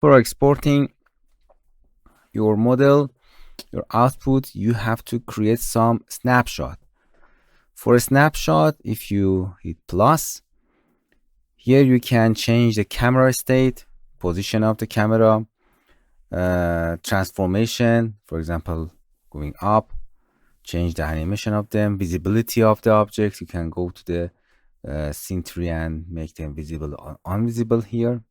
For exporting your model, your output, you have to create some snapshot. For a snapshot, if you hit plus, here you can change the camera state, position of the camera, transformation, for example, going up, change the animation of them, visibility of the objects. You can go to the scene tree and make them visible or invisible here.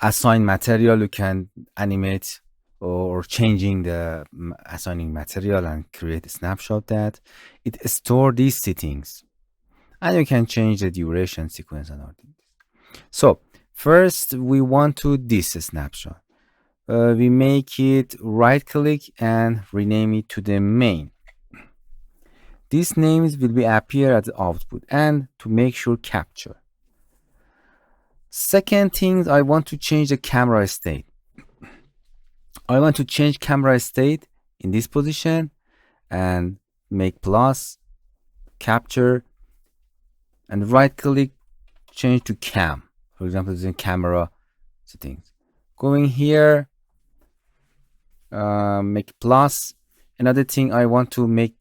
Assign material, you can animate or changing the assigning material and create a snapshot that it store these settings, and you can change the duration, sequence, and all things. So first we want to this snapshot. We make it right click and rename it to the main. These names will be appear as output and to make sure capture. Second thing, I want to change the camera state. I want to change camera state in this position and make plus, capture, and right click, change to cam. For example, this is camera settings. Going here, make plus. Another thing, I want to make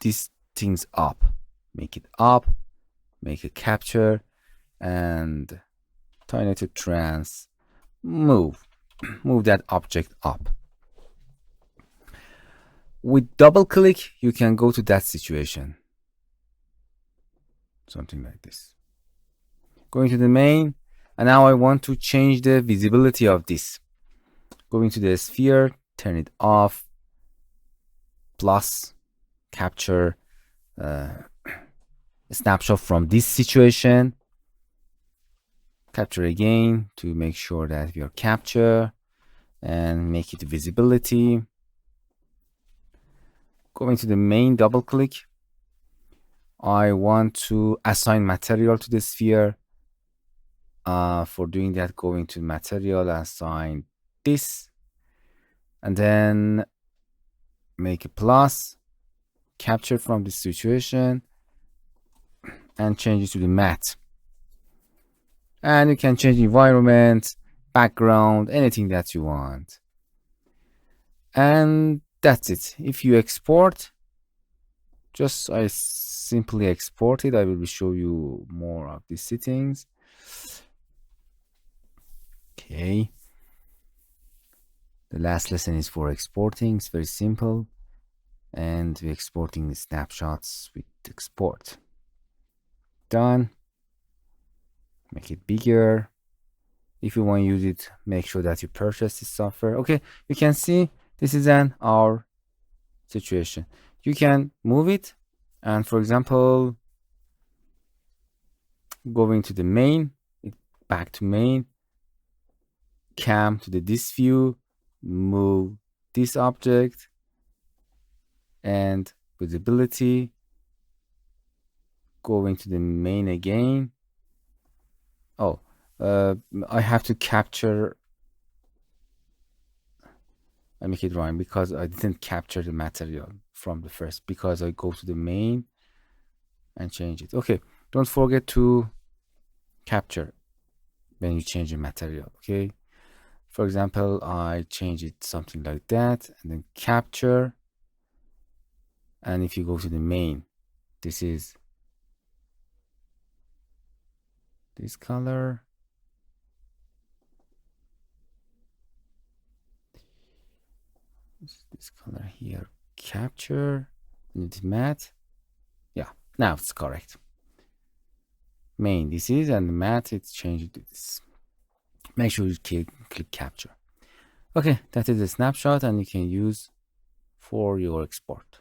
these things up. Make it up, make a capture, and turn to trans, move that object up. With double click, you can go to that situation. Something like this. Going to the main, and now I want to change the visibility of this. Going to the sphere, turn it off, plus, capture, a snapshot from this situation. Capture again to make sure that we are capture and make it visibility. Going to the main, double click. I want to assign material to the sphere. For doing that, going to material, assign this, and then make a plus, capture from this situation, and change it to the matte. And you can change environment, background, anything that you want. And that's it. If you export, I simply export it. I will show you more of these settings. Okay. The last lesson is for exporting. It's very simple. And we're exporting the snapshots with export. Done. Make it bigger. If you want to use it, make sure that you purchase this software. Okay, you can see this is our situation. You can move it, and for example, going to the main, back to main, cam to this view, move this object, and visibility, going to the main again. Oh, I have to capture. I make it wrong because I didn't capture the material from the first, because I go to the main and change it. Okay, don't forget to capture when you change the material. Okay, for example, I change it something like that, and then capture. And if you go to the main, this is this color. This color here, capture, and it's matte. Yeah, now it's correct. Main, this is, and matte, it's changed to this. Make sure you click capture. Okay, that is a snapshot, and you can use for your export.